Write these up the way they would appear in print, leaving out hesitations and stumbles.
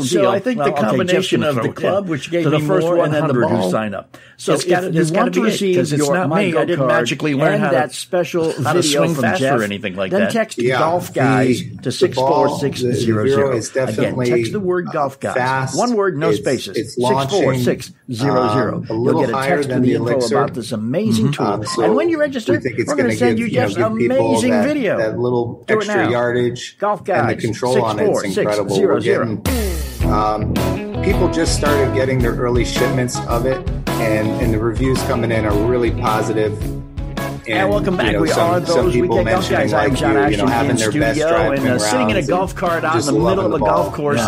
special deal. So I think the combination of the club, which gave me first more, and then the ball who sign up. So you want to receive because it's your not My me. Go I didn't card magically learn and how that to special video swing from fast Jeff or anything like then that. text golf guys to 64600. Vero is definitely Again, text the word golf guys. fast. One word, no It's spaces. launching, 64600. a You'll little get a higher text than with the the info Elixir. about this amazing tool. So and when you register, we think it's we're going to send you Jeff's give people amazing that, video. that little Do it extra now. yardage. Golf guys. And the control on it's incredible. We're getting, people just started getting their early shipments of it, and the reviews coming in are really positive. And welcome back. We are those Weekend Golf Guys. I'm John Ashton in studio and sitting in a golf cart out in the middle of a golf course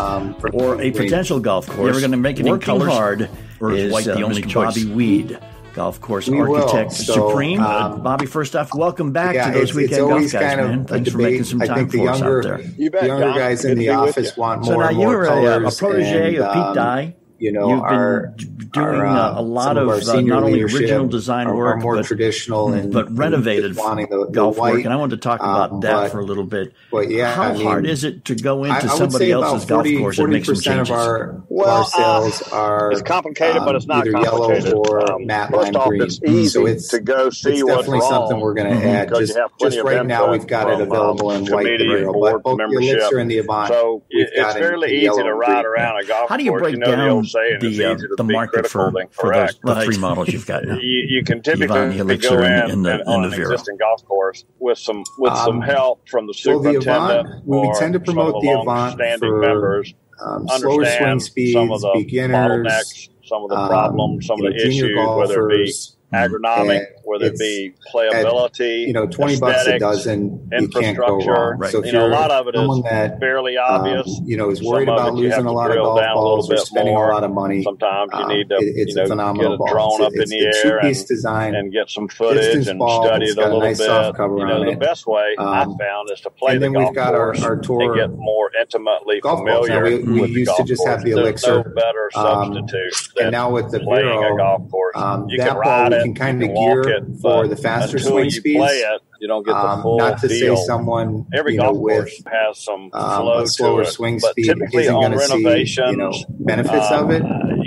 or a potential golf course. You're going to make it in colors? Hard or is white the only Mr. choice? Bobby Weed, golf course architect supreme. Bobby, first off, welcome back to those Weekend Golf Guys, man. Thanks for making some time for us out there. The younger guys in the office want more and more colors. So now you're a protege of Pete Dye. You know, you've been doing a lot of not only original design work, more traditional, but renovated golf work. And I wanted to talk about that for a little bit. But yeah, how hard is it to go into somebody else's golf course and make some changes? Of our sales are it's complicated, but it's not either complicated. Yellow or matte lime green. It's easy so it's to go see it's what's definitely wrong. something we're going to add. Just right now, we've got it available in white Vero, but both the Elixir and the Avant. So it's fairly easy to ride around a golf course. How do you break down the market for those the three models you've got now? You can typically go in on an existing golf course with some help from the superintendent we tend to promote the Avant for members. Slower swing speeds, some of the beginners, bottlenecks, some of the problems, some of the issues, whether it be agronomic, whether it be playability, $20 a dozen, you can't go wrong. Right. So if a lot of it is that, fairly obvious. Is worried about losing a lot of golf balls or spending a lot of money. Sometimes you need to it's a phenomenal get a drone up in the air and get some footage and study it a little bit. The best way I found is to play the golf course and get more intimately familiar with the golf course. We used to just have the Elixir. There's no better substitute and now with the playing a golf course. You can ride it, can kind of gear for the faster swing speeds. Play it, you don't get the full not to feel. say someone every golf course has some flow a slower to it, swing but speed typically isn't on going to see renovations, benefits of it.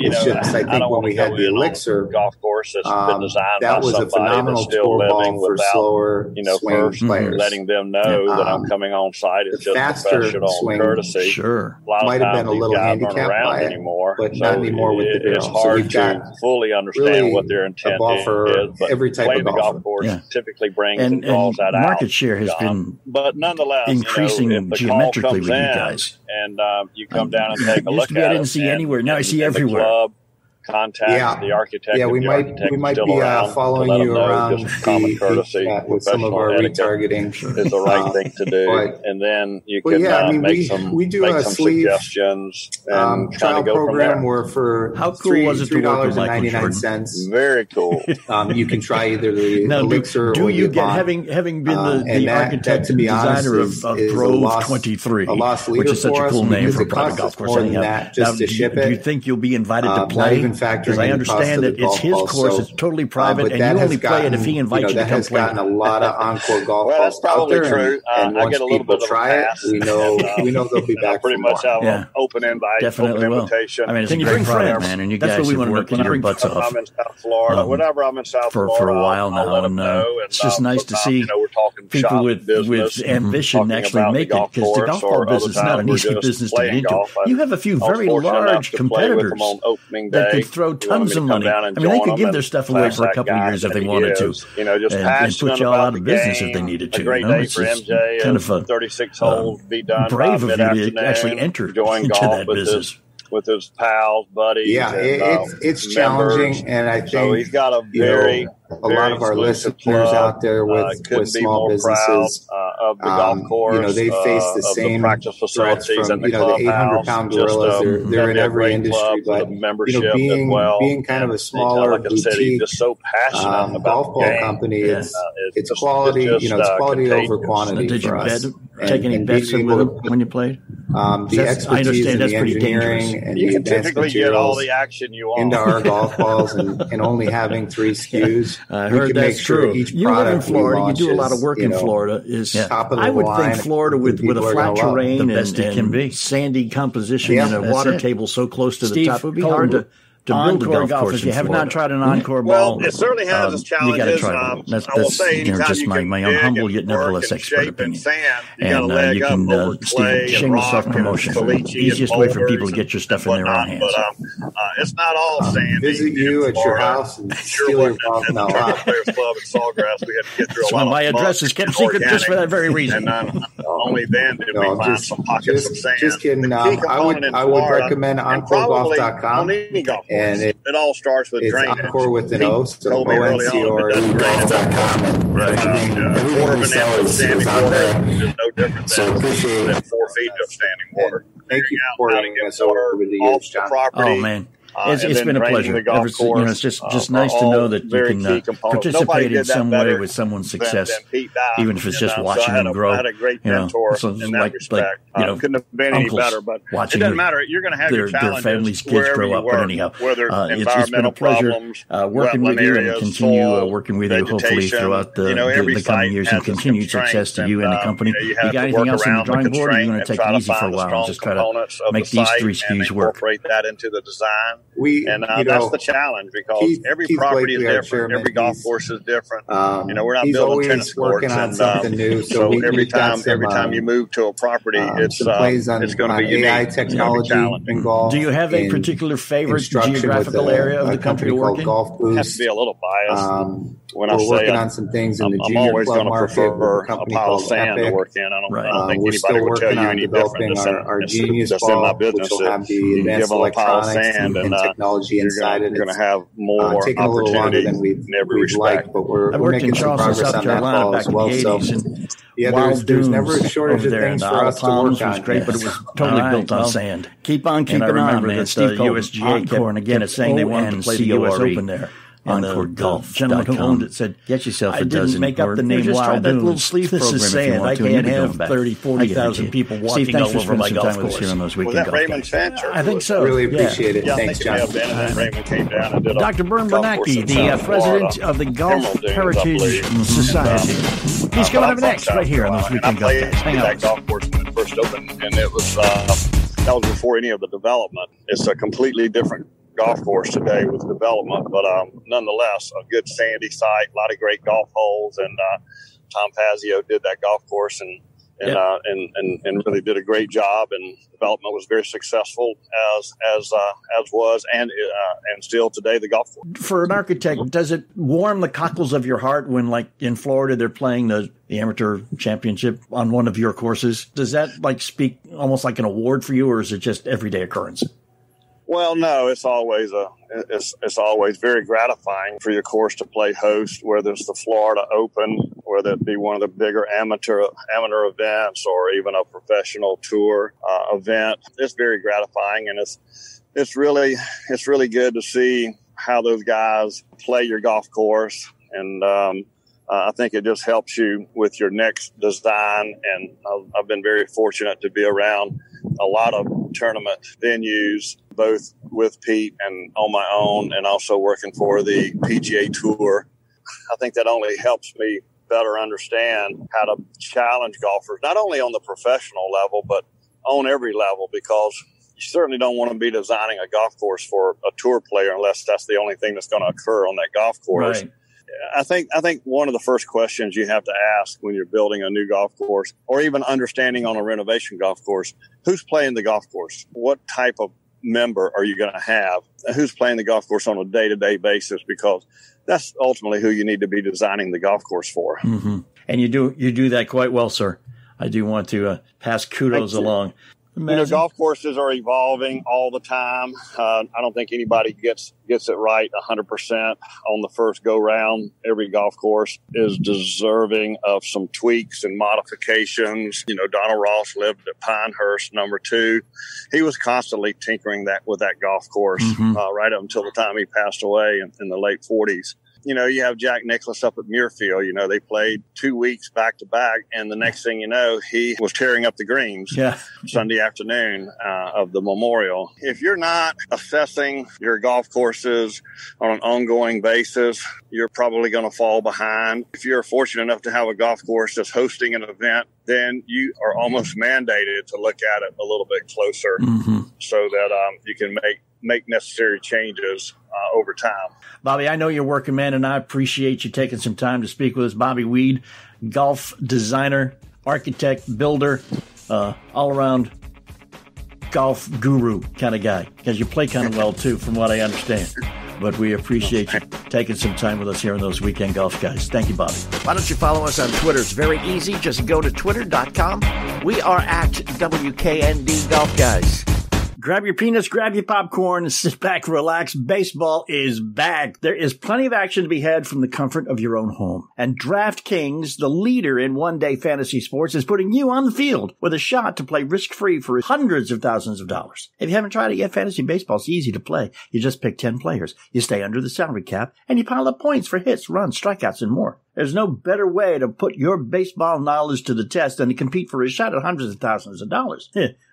It's just I think when we had the Elixir golf course that's been designed that by was a somebody phenomenal that's still tour living ball for without slower swing first players. letting them know that I'm coming on site. It's just professional courtesy. Sure, a lot might of have been a little handicapped by it anymore, but not anymore with the Vero. It's hard to fully understand what their intent is. But every type of golf course typically brings and draws that out. Market share has been, but nonetheless, increasing geometrically with you guys. And you come down and take a look at it. I didn't see anywhere. Now I see everywhere. Contact the architect. Yeah, we might be following you around common courtey with some of our retargeting is the right thing to do. And then you can make some suggestions and trial program where for how cool was it to work with Michael Jordan? Very cool. You can try either the Elixir or the Avant. having been the architect and designer of Grove 23, which is such a cool name for a private golf course. Do you think you'll be invited to play? Because I understand that it's his course, it's totally private, and you only play it if he invites you to come play. That has gotten a lot of OnCore Golf well, that's probably true. And I get a little bit of try it, we know they'll be back. Pretty much have an open invite, definitely open invitation. I mean, can you bring friends, man? And you guys have been working your butts off. I'm in South Florida. Whenever I'm in South Florida, for a while now, and it's just nice to see people with ambition actually make it, because the golf ball business is not an easy business to get into. You have a few very large competitors that could throw tons of money. I mean, they could give their stuff away for a couple of years if they wanted to, and put you all out of business if they needed to. It's kind of a 36 holes be done brave of you to actually enter into that business with his pals, buddies. Yeah, it's challenging, and I think so. He's got a a lot of our listeners out there with small businesses of the golf course. They face the same practice facilities from, and the 800-pound gorillas. They're in every industry, but being kind of a smaller boutique just so passionate about golf ball company, it's quality. It's quality over quantity. Did you for us. Take any bets with him when you played? The expertise and the engineering and you the can advanced typically get all the action you want into our golf balls, and only having 3 SKUs. I heard that's true. You live in Florida. You do a lot of work in Florida. I would think Florida with a flat terrain and sandy composition and a water table so close to the top, it would be hard to build a golf course. If you have not tried an OnCore ball, ball, it certainly has its challenges. You got to try it. That's just my own humble yet nevertheless expert opinion. And you can, Steve, shameless self-promotion. Easiest way for people to get your stuff in their own hands. But it's not all sandy. Visit you at your house and steal your golf club in Sawgrass. We had to get through a lot of my address is kept secret just for that very reason. And only then did we find some pockets of sand. Just kidding. I would recommend OnCoreGolf.com. And it all starts with drainage. OnCore with an O, so OnCoreGolf.com. Quarter of an inch of standing water is no different than 4 feet of standing water. Thank you for getting us over the years, John. Oh, man. It's been a pleasure. It's just nice to know that you can participate in some way with someone's success, even if it's just watching them grow. I had a great mentor in that respect. Couldn't have been any better, but it doesn't matter. You're going to have your challenges their families' kids grow up. But anyhow, it's been a pleasure working with you and continue working with you, hopefully, throughout the coming years, and continued success to you and the company. You got anything else on the drawing board, or are you going to take it easy for a while and just try to make these 3 SKUs work? Incorporate that into the design. That's the challenge, because every property is different. Every golf course is different. We're not building tennis courts, on something new. So every time you move to a property, it's going to be unique. AI technology in golf. Do you have a particular favorite geographical area of the country to work in? It has to be a little biased. When I say working on some things in the I'm always going to prefer a pile of sand to work in. I don't think anybody would tell you any different. Our Genius that's ball, in my business. which will have the advanced electronics and technology inside it. You're going to have more taking a little longer than we'd like, but we're making some progress on that ball as well. So there's never a shortage of things for us to work on. Great, but it was totally built on sand. Keep on keeping on, man. Steve Coulton, USGA, and again, it's saying they wanted to play the US Open there. OnCore Golf. Gentleman who owned it said, get yourself a dozen. I didn't make up the name Wild That little sleeve program is saying I can't have 30,000, 40,000 people walking all over my golf course. Was that Raymond Finch? I think so. Really appreciate it. Yeah, thanks, John. Raymond came down and did Dr. Bern Bernacki, the president of the Golf Heritage Society. He's coming up next right here on those Weekend Golf Guys. Hang on. That golf course when it first opened, and it was that was before any of the development. It's a completely different golf course today with development, but nonetheless a good sandy site, a lot of great golf holes, and Tom Fazio did that golf course and really did a great job, and development was very successful as was and still today the golf course. For an architect, does it warm the cockles of your heart when, like in Florida, they're playing the amateur championship on one of your courses? Does that speak almost like an award for you, or is it just everyday occurrence? Well, no, it's always very gratifying for your course to play host, whether it's the Florida Open, whether it be one of the bigger amateur events or even a professional tour event. It's very gratifying, and it's really good to see how those guys play your golf course, and I think it just helps you with your next design. And I've been very fortunate to be around a lot of tournament venues, both with Pete and on my own, and also working for the PGA Tour. I think that only helps me better understand how to challenge golfers, not only on the professional level, but on every level, because you certainly don't want to be designing a golf course for a tour player unless that's the only thing that's going to occur on that golf course. Right. I think one of the first questions you have to ask when you're building a new golf course, or even understanding on a renovation golf course, who's playing the golf course? What type of member are you going to have? Who's playing the golf course on a day-to-day basis? Because that's ultimately who you need to be designing the golf course for. Mm-hmm. And you do that quite well, sir. I do want to pass kudos along. Golf courses are evolving all the time. I don't think anybody gets it right 100% on the first go round. Every golf course is deserving of some tweaks and modifications. Donald Ross lived at Pinehurst, number 2. He was constantly tinkering with that golf course right up until the time he passed away in the late 40s. You have Jack Nicklaus up at Muirfield. They played 2 weeks back to back, and the next thing you know, he was tearing up the greens Sunday afternoon of the Memorial. If you're not assessing your golf courses on an ongoing basis, you're probably going to fall behind. If you're fortunate enough to have a golf course that's hosting an event, then you are almost mandated to look at it a little bit closer so that you can make necessary changes over time. Bobby, I know you're working, man, and I appreciate you taking some time to speak with us. Bobby Weed, golf designer, architect, builder, all-around golf guru kind of guy, because you play kind of well, too, from what I understand. But we appreciate you taking some time with us here on those Weekend Golf Guys. Thank you, Bobby. Why don't you follow us on Twitter? It's very easy. Just go to twitter.com. We are at WKND Golf Guys. Grab your peanuts, grab your popcorn, and sit back, relax. Baseball is back. There is plenty of action to be had from the comfort of your own home. And DraftKings, the leader in one-day fantasy sports, is putting you on the field with a shot to play risk-free for hundreds of thousands of dollars. If you haven't tried it yet, fantasy baseball is easy to play. You just pick 10 players. You stay under the salary cap, and you pile up points for hits, runs, strikeouts, and more. There's no better way to put your baseball knowledge to the test than to compete for a shot at hundreds of thousands of dollars.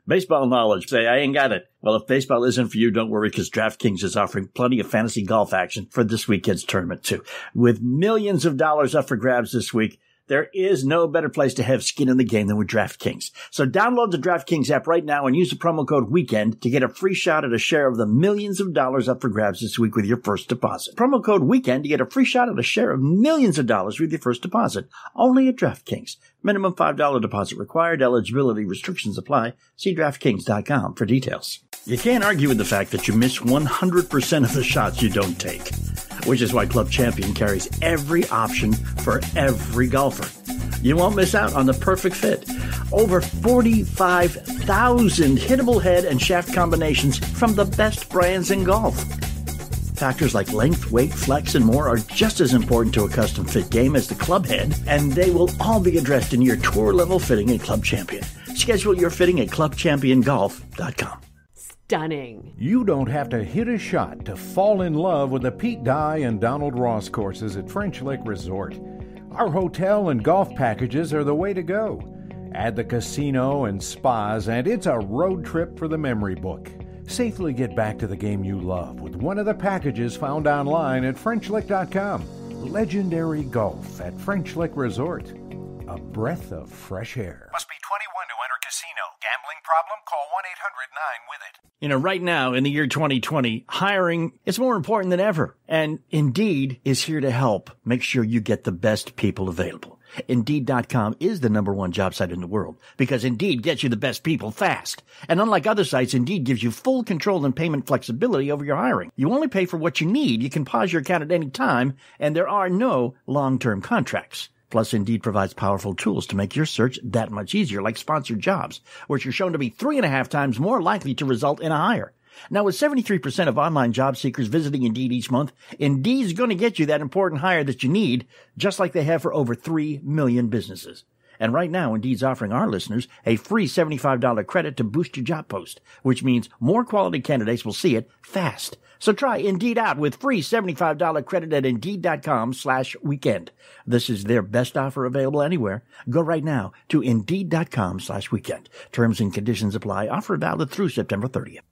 Baseball knowledge. Say, I ain't got it. Well, if baseball isn't for you, don't worry, because DraftKings is offering plenty of fantasy golf action for this weekend's tournament, too. With millions of dollars up for grabs this week, there is no better place to have skin in the game than with DraftKings. So download the DraftKings app right now and use the promo code WEEKEND to get a free shot at a share of the millions of dollars up for grabs this week with your first deposit. Promo code WEEKEND to get a free shot at a share of millions of dollars with your first deposit. Only at DraftKings. Minimum $5 deposit required. Eligibility restrictions apply. See DraftKings.com for details. You can't argue with the fact that you miss 100% of the shots you don't take, which is why Club Champion carries every option for every golfer. You won't miss out on the perfect fit. Over 45,000 hittable head and shaft combinations from the best brands in golf. Factors like length, weight, flex, and more are just as important to a custom fit game as the club head, and they will all be addressed in your tour-level fitting at Club Champion. Schedule your fitting at clubchampionGolf.com. Stunning. You don't have to hit a shot to fall in love with the Pete Dye and Donald Ross courses at French Lick Resort. Our hotel and golf packages are the way to go. Add the casino and spas, and it's a road trip for the memory book. Safely get back to the game you love with one of the packages found online at FrenchLick.com. Legendary golf at French Lick Resort. A breath of fresh air. Must be 21 to enter casino. Gambling problem? Call 1-800-9-WITH-IT. You know, right now in the year 2020, hiring is more important than ever. And Indeed is here to help make sure you get the best people available. Indeed.com is the #1 job site in the world because Indeed gets you the best people fast. And unlike other sites, Indeed gives you full control and payment flexibility over your hiring. You only pay for what you need. You can pause your account at any time, and there are no long-term contracts. Plus, Indeed provides powerful tools to make your search that much easier, like sponsored jobs, which are shown to be 3.5 times more likely to result in a hire. Now, with 73% of online job seekers visiting Indeed each month, Indeed's going to get you that important hire that you need, just like they have for over 3 million businesses. And right now, Indeed's offering our listeners a free $75 credit to boost your job post, which means more quality candidates will see it fast. So try Indeed out with free $75 credit at Indeed.com/weekend. This is their best offer available anywhere. Go right now to Indeed.com/weekend. Terms and conditions apply. Offer valid through September 30th.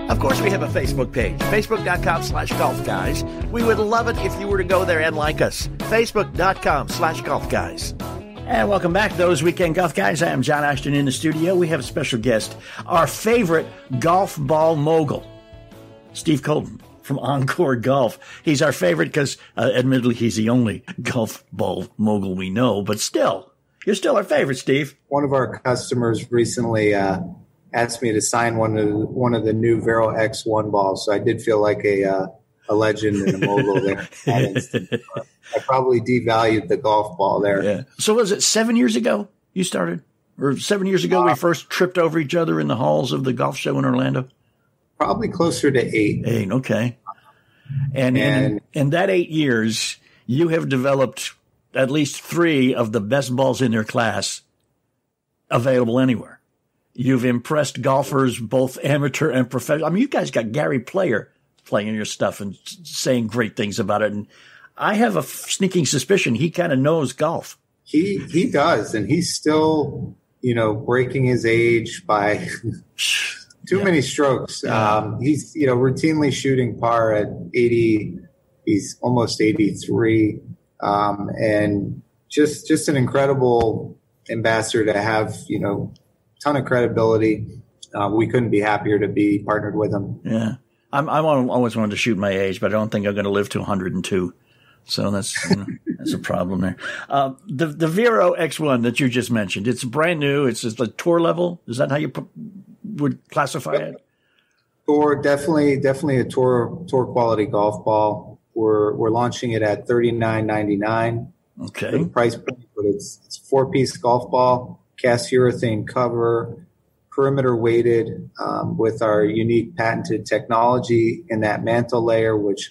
Of course, we have a Facebook page, Facebook.com/Golf Guys. We would love it if you were to go there and like us. Facebook.com/Golf Guys. And welcome back to those Weekend Golf Guys. I am John Ashton in the studio. We have a special guest, our favorite golf ball mogul, Steve Coulton from OnCore Golf. He's our favorite because, admittedly, he's the only golf ball mogul we know, but still, you're still our favorite, Steve. One of our customers recently asked me to sign one of the new Vero X1 balls, so I did feel like a legend and a mogul there. I probably devalued the golf ball there. Yeah. So was it 7 years ago you started? Or 7 years ago we first tripped over each other in the halls of the golf show in Orlando? Probably closer to 8. 8, okay. And in that 8 years, you have developed at least 3 of the best balls in their class available anywhere. You've impressed golfers, both amateur and professional. I mean, you guys got Gary Player playing your stuff and saying great things about it. And I have a sneaking suspicion he kind of knows golf. He does, and he's still, breaking his age by too many strokes. Yeah. He's, routinely shooting par at 80. He's almost 83, and just an incredible ambassador to have, ton of credibility. We couldn't be happier to be partnered with them. Yeah. I always wanted to shoot my age, but I don't think I'm going to live to 102. So that's a problem there. The Vero X1 that you just mentioned, it's brand new. It's just the tour level. Is that how you would classify it? Tour, definitely a tour quality golf ball. We're launching it at $39.99. Okay. For the price point, but it's 4-piece golf ball, cast urethane cover, perimeter weighted, with our unique patented technology in that mantle layer, which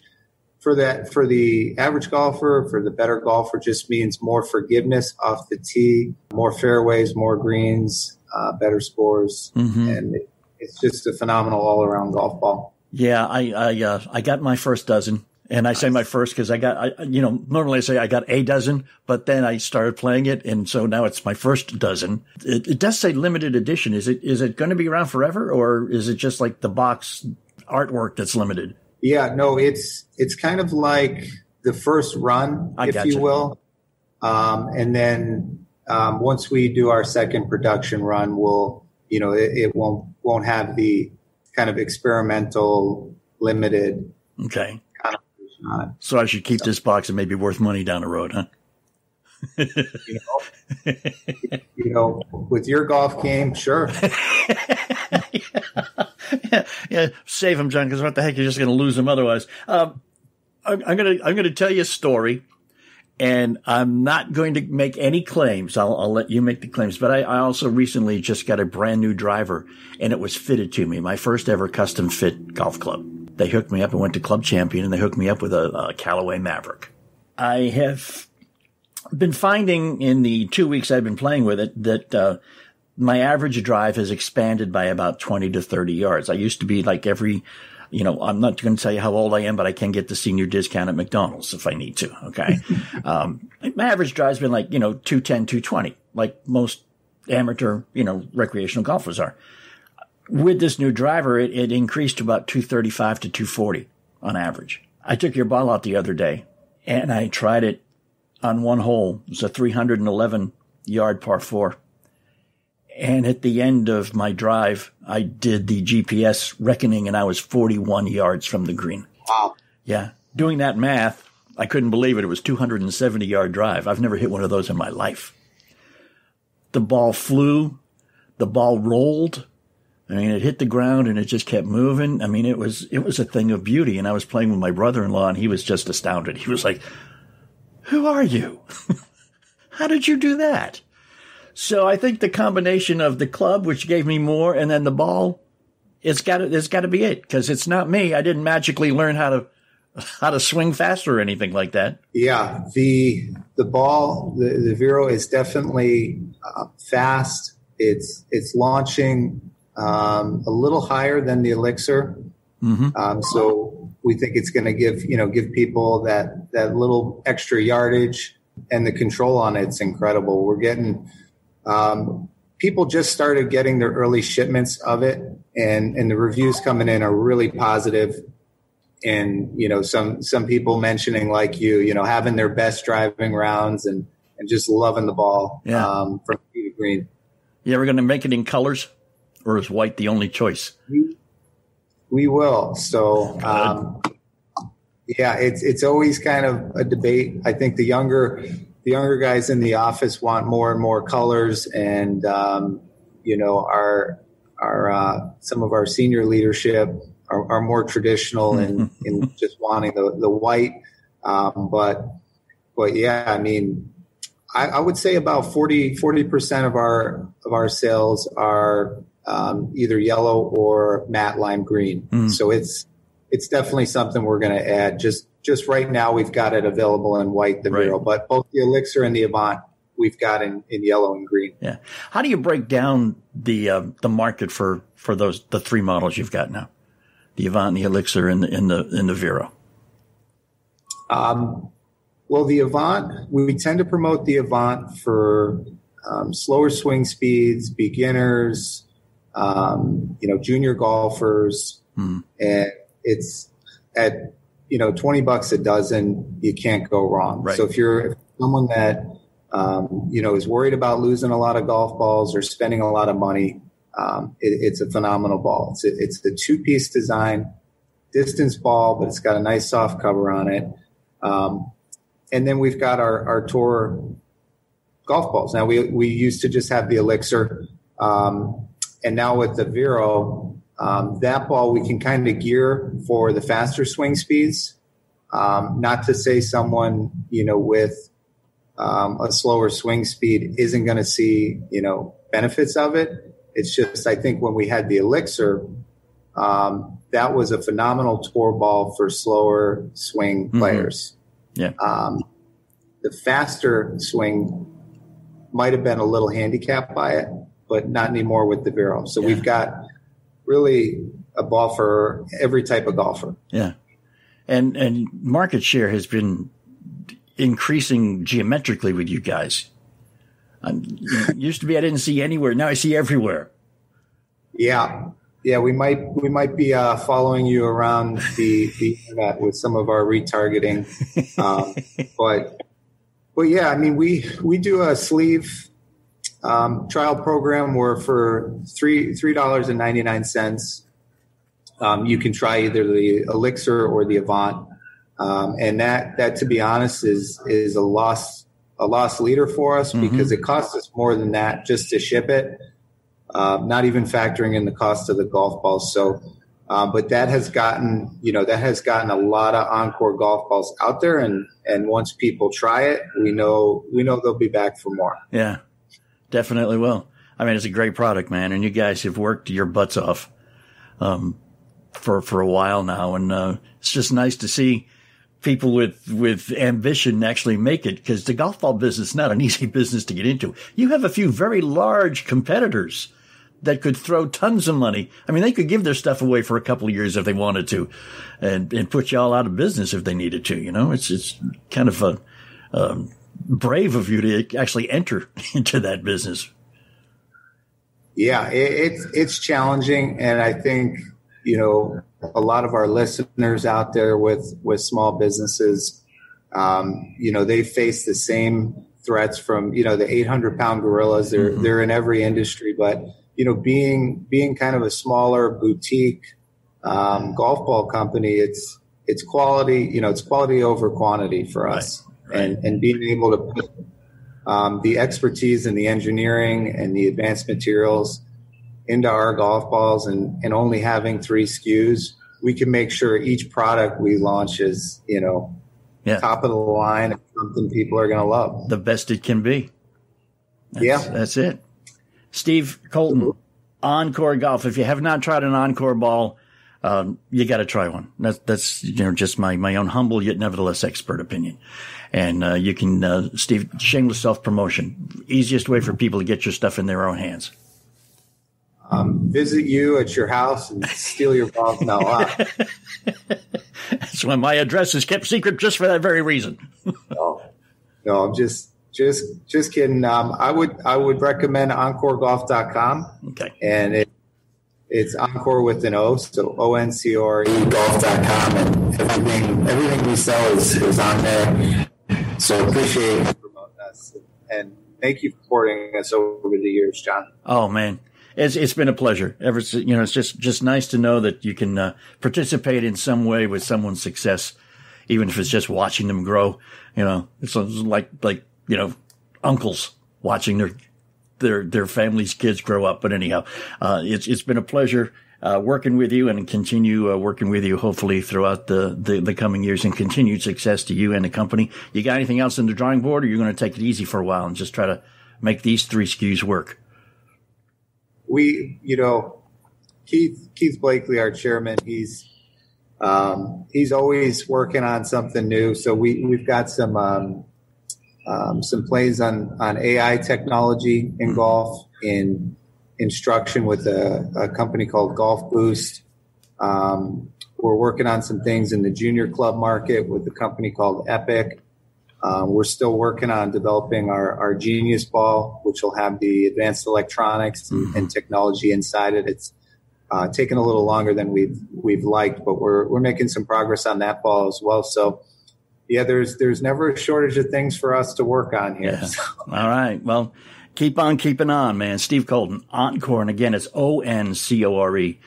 for the average golfer, for the better golfer, just means more forgiveness off the tee, more fairways, more greens, better scores, and it's just a phenomenal all-around golf ball. Yeah, I got my first dozen, and I say my first because normally I say I got a dozen, but then I started playing it, and so now it's my first dozen. It does say limited edition. Is it going to be around forever, or is it just like the box artwork that's limited? Yeah, no, it's kind of like the first run, if you will. And then once we do our second production run, it won't have the kind of experimental limited. Okay. Kind of on it. So I should keep this box. It may be worth money down the road, huh? With your golf game, sure. Yeah, save him, John, because what the heck, you're just going to lose him otherwise. I'm going to tell you a story, and I'm not going to make any claims. I'll let you make the claims. But I also recently just got a brand new driver, and it was fitted to me. My first ever custom fit golf club. They hooked me up and went to Club Champion, and they hooked me up with a Callaway Maverick. I have been finding in the 2 weeks I've been playing with it that my average drive has expanded by about 20 to 30 yards. I used to be like every, I'm not going to tell you how old I am, but I can get the senior discount at McDonald's if I need to. Okay. My average drive's been like, 210, 220, like most amateur, recreational golfers are. With this new driver, it increased to about 235 to 240 on average. I took your ball out the other day and I tried it on one hole. It was a 311-yard par 4. And at the end of my drive, I did the GPS reckoning, and I was 41 yards from the green. Wow. Yeah. Doing that math, I couldn't believe it. It was 270-yard drive. I've never hit one of those in my life. The ball flew. The ball rolled. I mean, it hit the ground, and it just kept moving. I mean, it was a thing of beauty. And I was playing with my brother-in-law, and he was just astounded. He was like, "Who are you? How did you do that?" So I think the combination of the club, which gave me more, and then the ball, it's got to be it, because it's not me. I didn't magically learn how to swing faster or anything like that. Yeah, the ball, the Vero is definitely fast. It's launching a little higher than the Elixir, so we think it's going to give people that little extra yardage, and the control on it's incredible. We're getting. People just started getting their early shipments of it, and the reviews coming in are really positive. And, some people mentioning like having their best driving rounds and just loving the ball from tee to green. You ever going to make it in colors, or is white the only choice? We will. So, it's always kind of a debate. I think the younger guys in the office want more and more colors, and our some of our senior leadership are more traditional in just wanting the white. But yeah, I mean, I would say about 40% of our sales are either yellow or matte lime green. So it's definitely something we're going to add. Just right now, we've got it available in white, the Vero, but both the Elixir and the Avant, we've got in yellow and green. Yeah. How do you break down the market for the three models you've got now? The Avant, the Elixir, and the Vero. Well, the Avant, we tend to promote the Avant for slower swing speeds, beginners, junior golfers, and it's at $20 a dozen, you can't go wrong. Right. So if you're someone that is worried about losing a lot of golf balls or spending a lot of money, it's a phenomenal ball. It's the 2-piece design, distance ball, but it's got a nice soft cover on it. And then we've got our Tour golf balls. Now we used to just have the Elixir, and now with the Vero, that ball we can kind of gear for the faster swing speeds. Not to say someone with a slower swing speed isn't going to see benefits of it. It's just, I think when we had the Elixir, that was a phenomenal tour ball for slower swing players. Yeah. The faster swing might have been a little handicapped by it, but not anymore with the Vero. So we've got really a ball for every type of golfer. Yeah. And market share has been increasing geometrically with you guys. Used to be I didn't see anywhere. Now I see everywhere. Yeah. Yeah, we might be following you around the internet with some of our retargeting, but yeah, I mean we do a sleeve trial program where for $3.99 you can try either the Elixir or the Avant, and that to be honest is a loss leader for us because it costs us more than that just to ship it. Not even factoring in the cost of the golf balls. So, but that has gotten a lot of OnCore golf balls out there. And once people try it, we know they'll be back for more. Yeah, definitely will. I mean, it's a great product, man. And you guys have worked your butts off, for a while now. And, it's just nice to see people with ambition actually make it, because the golf ball business is not an easy business to get into. You have a few very large competitors that could throw tons of money. I mean, they could give their stuff away for a couple of years if they wanted to, and put you all out of business if they needed to. It's kind of brave of you to actually enter into that business. Yeah, it's challenging, and I think a lot of our listeners out there with small businesses, they face the same threats from the 800-pound gorillas. They're in every industry, but being kind of a smaller boutique golf ball company, it's quality. It's quality over quantity for us, right. And being able to put the expertise and the engineering and the advanced materials into our golf balls, and only having 3 SKUs, we can make sure each product we launch is top of the line and something people are going to love. The best it can be. That's it. Steve Coulton, OnCore Golf. If you have not tried an OnCore ball, you got to try one. That's just my own humble yet nevertheless expert opinion. And you can, Steve, shameless self-promotion. Easiest way for people to get your stuff in their own hands. Visit you at your house and steal your balls. No, that's why my address is kept secret, just for that very reason. No, I'm just kidding. I would recommend OnCoreGolf.com. Okay. And it's OnCore with an O, so ONCORE golf.com, and everything we sell is on there. So appreciate you promoting us, and thank you for supporting us over the years, John. Oh man. It's been a pleasure. It's just nice to know that you can participate in some way with someone's success, even if it's just watching them grow. It's like uncles watching their family's kids grow up. But anyhow, it's been a pleasure working with you, and continue working with you hopefully throughout the coming years, and continued success to you and the company. You got anything else in the drawing board, or you're going to take it easy for a while and just try to make these 3 SKUs work? We, Keith Blakely, our chairman, he's always working on something new. So we've got some plays on AI technology in golf, in instruction with a company called Golf Boost. We're working on some things in the junior club market with a company called Epic. We're still working on developing our Genius ball, which will have the advanced electronics and technology inside it. It's taken a little longer than we've liked, but we're making some progress on that ball as well. So, there's never a shortage of things for us to work on here. Yeah. All right. Well, keep on keeping on, man. Steve Coulton, OnCore. And again, it's OnCore,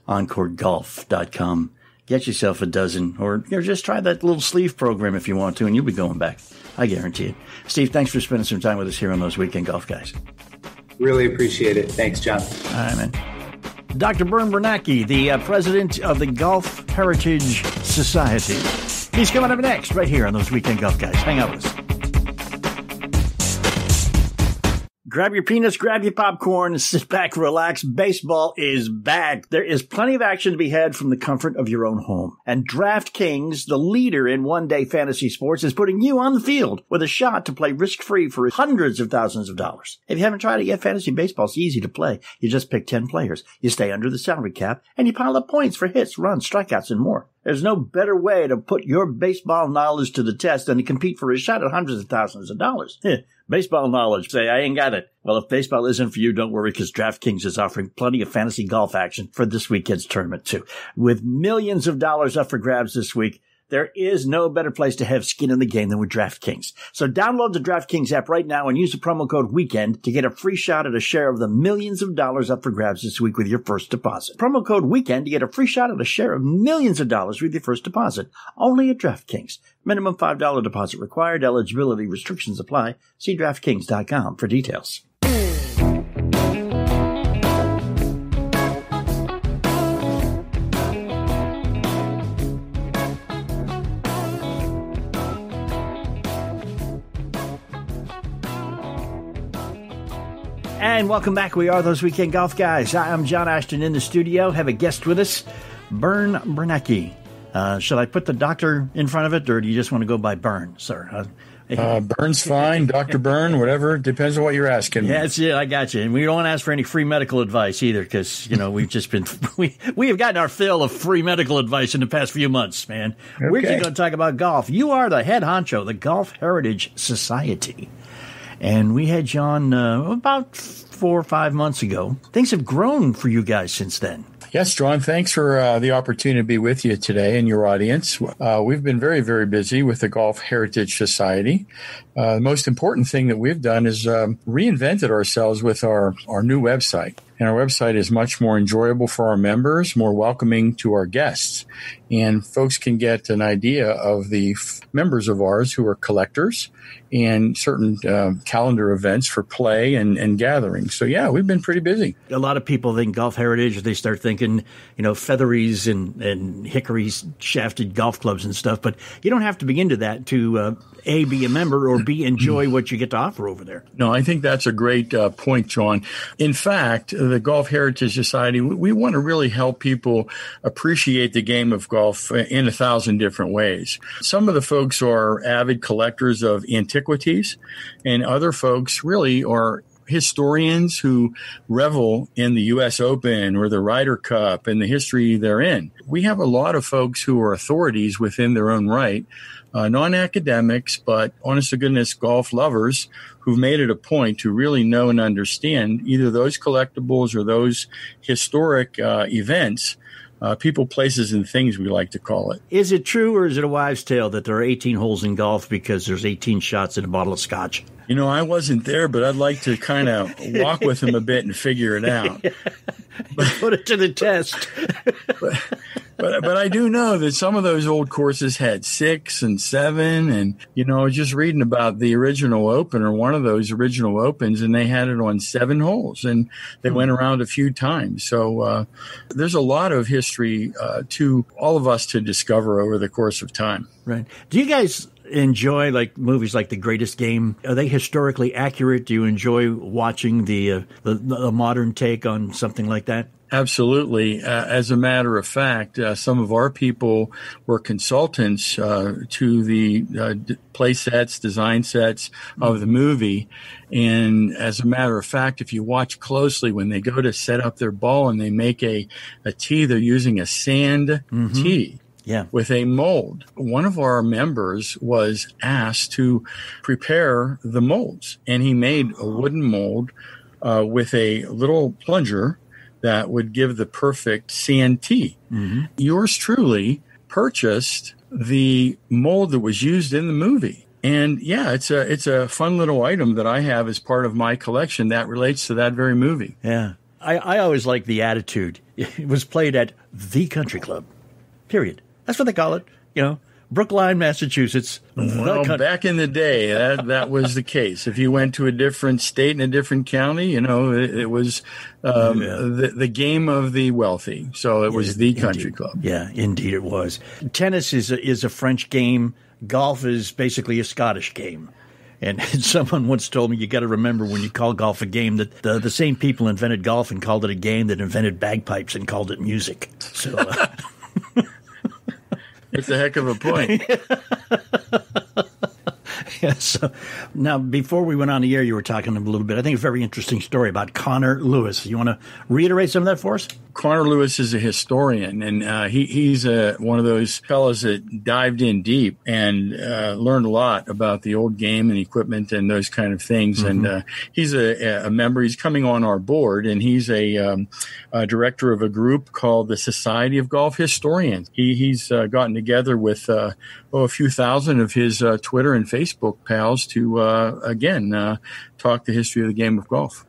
OnCoreGolf.com. Get yourself a dozen, or just try that little sleeve program if you want to, and you'll be going back. I guarantee it. Steve, thanks for spending some time with us here on those Weekend Golf Guys. Really appreciate it. Thanks, John. All right, man. Dr. Bern Bernacki, the president of the Golf Heritage Society. He's coming up next right here on those Weekend Golf Guys. Hang out with us. Grab your peanuts, grab your popcorn, and sit back, relax. Baseball is back. There is plenty of action to be had from the comfort of your own home. And DraftKings, the leader in one-day fantasy sports, is putting you on the field with a shot to play risk-free for hundreds of thousands of dollars. If you haven't tried it yet, fantasy baseball is easy to play. You just pick 10 players. You stay under the salary cap, and you pile up points for hits, runs, strikeouts, and more. There's no better way to put your baseball knowledge to the test than to compete for a shot at hundreds of thousands of dollars. Baseball knowledge. Say, I ain't got it. Well, if baseball isn't for you, don't worry, because DraftKings is offering plenty of fantasy golf action for this weekend's tournament, too. With millions of dollars up for grabs this week, there is no better place to have skin in the game than with DraftKings. So download the DraftKings app right now and use the promo code WEEKEND to get a free shot at a share of the millions of dollars up for grabs this week with your first deposit. Promo code WEEKEND to get a free shot at a share of millions of dollars with your first deposit. Only at DraftKings. Minimum $5 deposit required. Eligibility restrictions apply. See DraftKings.com for details. And welcome back. We are those Weekend Golf Guys. I'm John Ashton in the studio. Have a guest with us, Bern Bernacki. Shall I put the doctor in front of it, or do you just want to go by Bern, sir? Bern's fine. Dr. Bern, whatever. Depends on what you're asking. Yeah, I got you. And we don't want to ask for any free medical advice either, because, we've just been, we have gotten our fill of free medical advice in the past few months, man. Okay. We're just going to talk about golf. You are the head honcho, the Golf Heritage Society. And we had you on about 4 or 5 months ago. Things have grown for you guys since then. Yes, John, thanks for the opportunity to be with you today and your audience. We've been very, very busy with the Golf Heritage Society. The most important thing that we've done is reinvented ourselves with our new website. And our website is much more enjoyable for our members, more welcoming to our guests. And folks can get an idea of the members of ours who are collectors and certain calendar events for play and gatherings. So, yeah, we've been pretty busy. A lot of people think Golf Heritage, they start thinking, featheries and hickory shafted golf clubs and stuff. But you don't have to be into that to, A, be a member, or B, enjoy what you get to offer over there. No, I think that's a great point, John. In fact, the Golf Heritage Society, we want to really help people appreciate the game of golf in 1,000 different ways. Some of the folks are avid collectors of antiquities, and other folks really are historians who revel in the U.S. Open or the Ryder Cup and the history therein. We have a lot of folks who are authorities within their own right, non-academics, but honest-to-goodness golf lovers who've made it a point to really know and understand either those collectibles or those historic events, people, places, and things, we like to call it. Is it true, or is it a wives' tale that there are 18 holes in golf because there's 18 shots in a bottle of scotch? I wasn't there, but I'd like to kind of walk with them a bit and figure it out. Put it to the test. But I do know that some of those old courses had 6 and 7. And, I was just reading about the original Open, or one of those original Opens, and they had it on 7 holes. And they went around a few times. So there's a lot of history to all of us to discover over the course of time. Right. Do you guys enjoy movies like The Greatest Game? Are they historically accurate? Do you enjoy watching the modern take on something like that? Absolutely. As a matter of fact, some of our people were consultants to the play sets, design sets of the movie. And as a matter of fact, if you watch closely, when they go to set up their ball and they make a tee, they're using a sand tee. Yeah. With a mold. One of our members was asked to prepare the molds, and he made a wooden mold with a little plunger that would give the perfect sand tee. Yours truly purchased the mold that was used in the movie. And yeah, it's a fun little item that I have as part of my collection that relates to that very movie. Yeah. I always like the attitude. It was played at the country club, period. That's what they call it, Brookline, Massachusetts. Well, back in the day, that was the case. If you went to a different state and a different county, it was the game of the wealthy. So it was the country club. Yeah, indeed it was. Tennis is a French game. Golf is basically a Scottish game. And someone once told me, you got to remember when you call golf a game that the same people invented golf and called it a game that invented bagpipes and called it music. So it's a heck of a point. Yeah, so now, before we went on the air, you were talking a little bit, I think, a very interesting story about Connor Lewis. You want to reiterate some of that for us? Connor Lewis is a historian, and he's one of those fellows that dived in deep and learned a lot about the old game and equipment and those kind of things. Mm-hmm. And he's a member. He's coming on our board, and he's a director of a group called the Society of Golf Historians. He's gotten together with a few thousand of his Twitter and Facebook pals to, talk the history of the game of golf.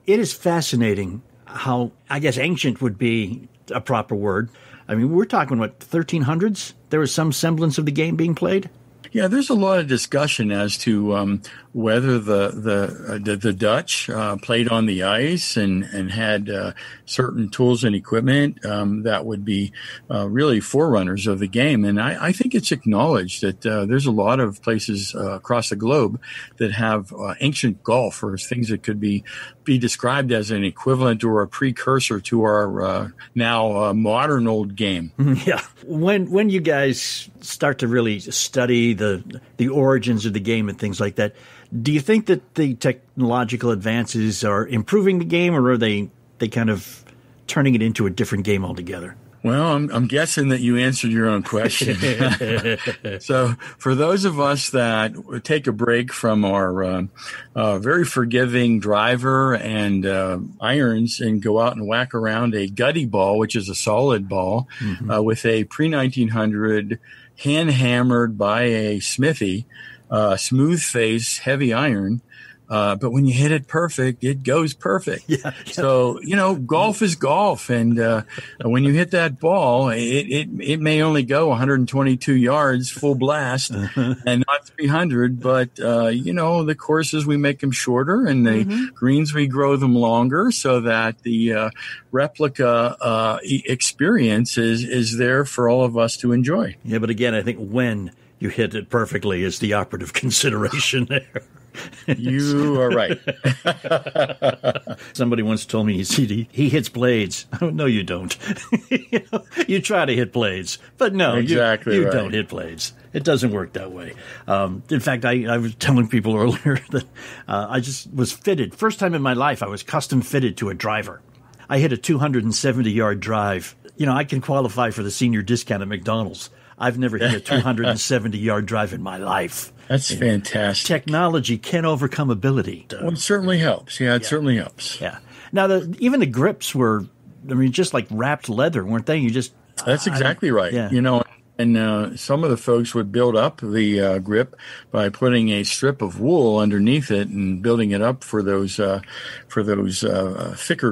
It is fascinating how, I guess, ancient would be a proper word. I mean, we're talking, 1300s? There was some semblance of the game being played? Yeah, there's a lot of discussion as to whether the Dutch played on the ice and had certain tools and equipment that would be really forerunners of the game. And I think it's acknowledged that there's a lot of places across the globe that have ancient golf, or things that could be described as an equivalent or a precursor to our now modern old game. Yeah. When you guys start to really study the origins of the game and things like that, do you think that the technological advances are improving the game, or are they kind of turning it into a different game altogether? Well, I'm guessing that you answered your own question. So for those of us that take a break from our very forgiving driver and irons and go out and whack around a gutty ball, which is a solid ball, with a pre-1900 hand-hammered by a smithy, smooth face, heavy iron. But when you hit it perfect, it goes perfect. Yeah. So, golf is golf. And when you hit that ball, it may only go 122 yards full blast and not 300. But, the courses, we make them shorter, and the greens, we grow them longer so that the replica experience is there for all of us to enjoy. Yeah, but again, I think when you hit it perfectly is the operative consideration there. You are right. Somebody once told me, he hits blades. Oh, no, you don't. You try to hit blades, but no, exactly you don't hit blades. It doesn't work that way. In fact, I was telling people earlier that I just was fitted. First time in my life, I was custom fitted to a driver. I hit a 270-yard drive. I can qualify for the senior discount at McDonald's. I've never hit a 270-yard drive in my life. That's fantastic. Technology can overcome ability. Well, it certainly helps. Yeah, it certainly helps. Yeah. Now, even the grips were, just like wrapped leather, weren't they? That's exactly right. Yeah. And some of the folks would build up the grip by putting a strip of wool underneath it and building it up for those thicker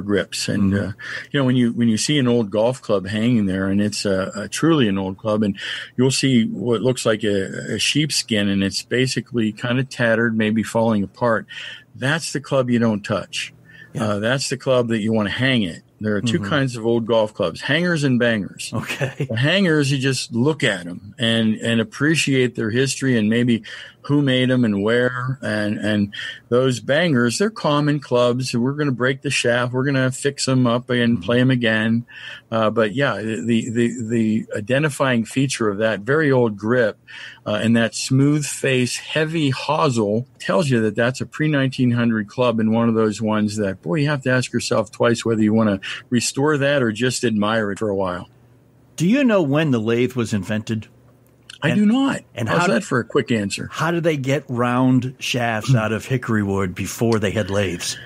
grips. And when you see an old golf club hanging there, and it's truly an old club, and you'll see what looks like a sheepskin, and it's basically kind of tattered, maybe falling apart. That's the club you don't touch. Yeah. That's the club that you want to hang it. There are two kinds of old golf clubs, hangers and bangers. Okay. The hangers, you just look at them and appreciate their history and maybe who made them and where. And those bangers, they're common clubs. We're going to break the shaft. We're going to fix them up and play them again. But yeah, the identifying feature of that very old grip and that smooth face, heavy hosel tells you that that's a pre-1900 club, and one of those ones that, boy, you have to ask yourself twice whether you want to restore that or just admire it for a while. Do you know when the lathe was invented? I do not. And how's that for a quick answer? How did they get round shafts out of hickory wood before they had lathes?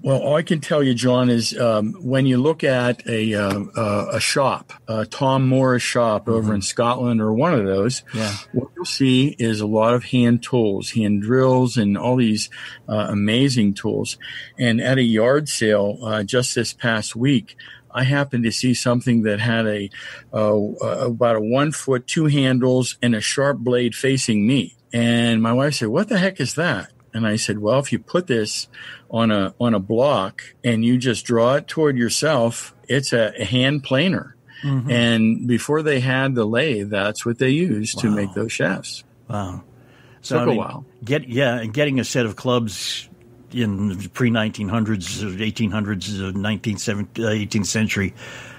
Well, all I can tell you, John, is when you look at a shop, Tom Morris shop over in Scotland or one of those, what you'll see is a lot of hand tools, hand drills, and all these amazing tools. And at a yard sale just this past week, I happened to see something that had about a 1 foot, 2 handles, and a sharp blade facing me. And my wife said, "What the heck is that?" And I said, "Well, if you put this on a block and you just draw it toward yourself, it's a hand planer." Mm-hmm. And before they had the lathe, that's what they used to make those shafts. Wow. So took a while. Getting a set of clubs in the pre-1900s, 1800s, 18th century,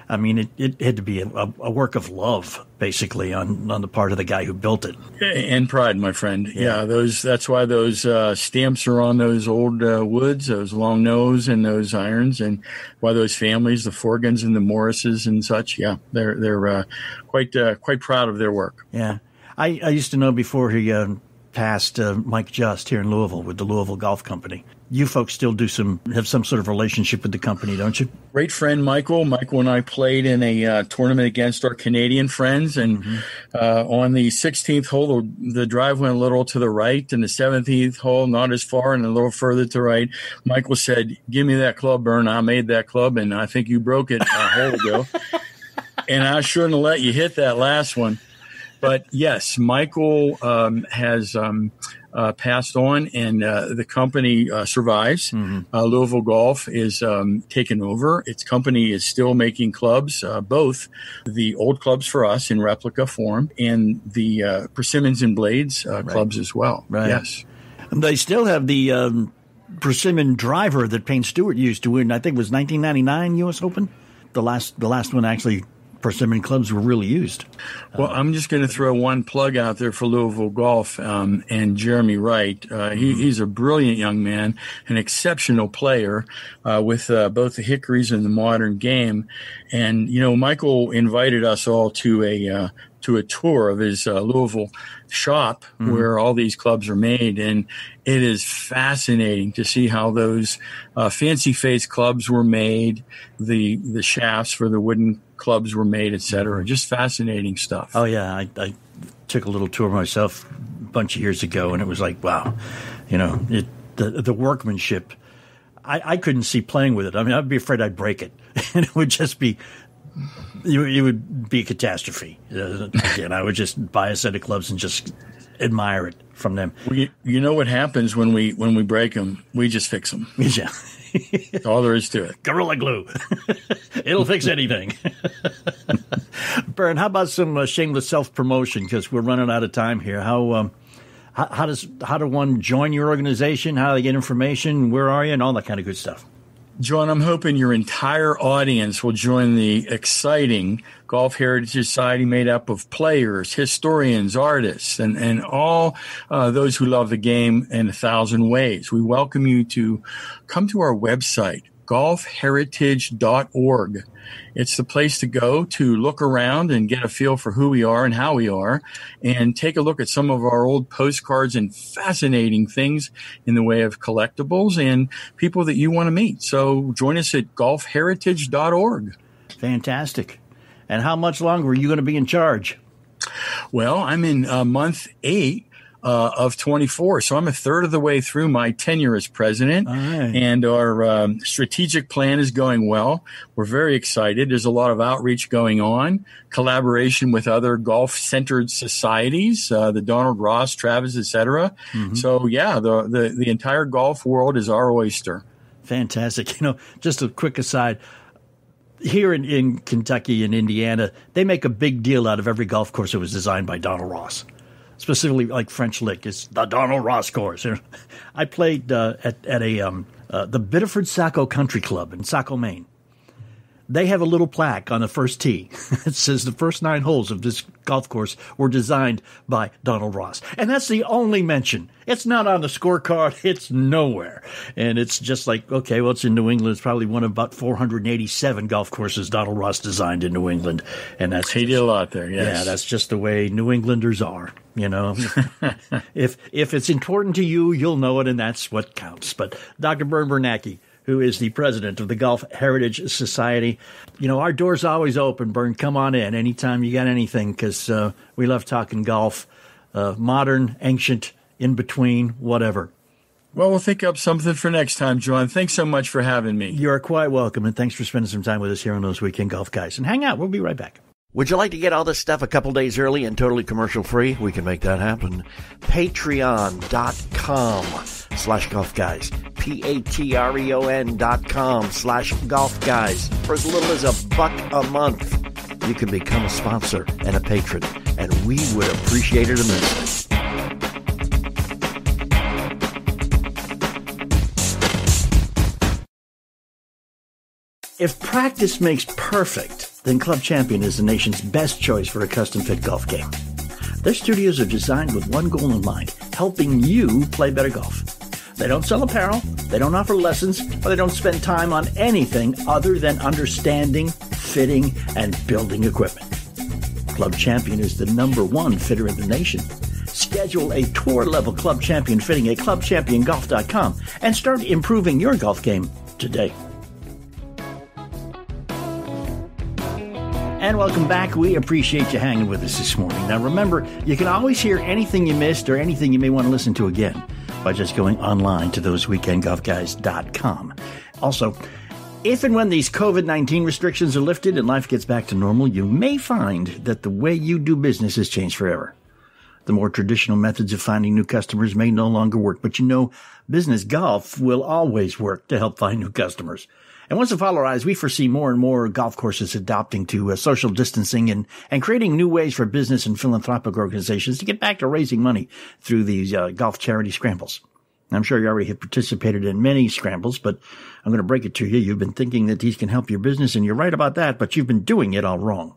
I mean, it had to be a work of love, basically, on the part of the guy who built it. And pride, my friend. Yeah, that's why those stamps are on those old woods, those long nose and those irons, and why those families, the Forgans and the Morrises and such, they're quite proud of their work. Yeah. I used to know before he passed Mike Just here in Louisville with the Louisville Golf Company. You folks still have some sort of relationship with the company, don't you? Great friend, Michael. Michael and I played in a tournament against our Canadian friends, and on the 16th hole, the drive went a little to the right, and the 17th hole, not as far and a little further to the right. Michael said, "Give me that club, Bern. I made that club, and I think you broke it a hole ago." And I shouldn't have let you hit that last one. But yes, Michael has passed on, and the company survives. Louisville Golf is taken over. Its company is still making clubs, both the old clubs for us in replica form and the Persimmons and Blades clubs as well. Right. Yes. And they still have the Persimmon driver that Payne Stewart used to win, I think it was 1999 U.S. Open. The last one actually. Persimmon clubs were really used. Well, I'm just going to throw one plug out there for Louisville Golf and Jeremy Wright. He's a brilliant young man, an exceptional player with both the hickories and the modern game. And, Michael invited us all to a tour of his Louisville shop where all these clubs are made. And it is fascinating to see how those fancy face clubs were made, the shafts for the wooden clubs were made, etc. Just fascinating stuff. Oh, yeah. I took a little tour myself a bunch of years ago, and it was like, wow, the workmanship. I couldn't see playing with it. I mean, I'd be afraid I'd break it. And it would just be it would be a catastrophe. And I would just buy a set of clubs and just admire it from them. Well, you know what happens when we break them? We just fix them. Yeah. That's all there is to it. Gorilla glue. It'll fix anything. Bern, how about some shameless self-promotion? Because we're running out of time here. How do one join your organization? How do they get information? Where are you? And all that kind of good stuff. John, I'm hoping your entire audience will join the exciting Golf Heritage Society made up of players, historians, artists, and all those who love the game in 1,000 ways. We welcome you to come to our website, golfheritage.org. It's the place to go to look around and get a feel for who we are and how we are, and take a look at some of our old postcards and fascinating things in the way of collectibles and people that you want to meet. So join us at golfheritage.org. Fantastic. And how much longer are you going to be in charge? Well, I'm in month 8. Of 24. So I'm a third of the way through my tenure as president, and our strategic plan is going well. We're very excited. There's a lot of outreach going on, collaboration with other golf-centered societies, the Donald Ross, Travis, etc. So, yeah, the entire golf world is our oyster. Fantastic. Just a quick aside. Here in Kentucky and Indiana, they make a big deal out of every golf course that was designed by Donald Ross. Specifically, like French Lick, it's the Donald Ross course. I played at the Biddeford Saco Country Club in Saco, Maine. They have a little plaque on the first tee. It says the first 9 holes of this golf course were designed by Donald Ross. And that's the only mention. It's not on the scorecard. It's nowhere. And it's just like, okay, well, it's in New England. It's probably one of about 487 golf courses Donald Ross designed in New England. And that's he did a lot there, yes. Yeah, that's just the way New Englanders are. If it's important to you, you'll know it, and that's what counts. But Dr. Bern Bernacki, who is the president of the Golf Heritage Society. You know, our door's always open, Bern. Come on in anytime you got anything, because we love talking golf, modern, ancient, in between, whatever. Well, we'll think up something for next time, John. Thanks so much for having me. You're quite welcome, and thanks for spending some time with us here on those Weekend Golf Guys. And hang out. We'll be right back. Would you like to get all this stuff a couple days early and totally commercial free? We can make that happen. Patreon.com/Golf Guys. Patreon.com/Golf Guys. For as little as $1 a month, you can become a sponsor and a patron, and we would appreciate it immensely. If practice makes perfect, then Club Champion is the nation's best choice for a custom-fit golf game. Their studios are designed with one goal in mind, helping you play better golf. They don't sell apparel, they don't offer lessons, or they don't spend time on anything other than understanding, fitting, and building equipment. Club Champion is the #1 fitter in the nation. Schedule a tour-level Club Champion fitting at clubchampiongolf.com and start improving your golf game today. And welcome back. We appreciate you hanging with us this morning. Now remember, you can always hear anything you missed or anything you may want to listen to again by just going online to thoseweekendgolfguys.com. Also, if and when these COVID-19 restrictions are lifted and life gets back to normal, you may find that the way you do business has changed forever. The more traditional methods of finding new customers may no longer work, but you know, business golf will always work to help find new customers. And once the fall arrives, we foresee more and more golf courses adopting to social distancing and creating new ways for business and philanthropic organizations to get back to raising money through these golf charity scrambles. I'm sure you already have participated in many scrambles, but I'm going to break it to you. You've been thinking that these can help your business, and you're right about that, but you've been doing it all wrong.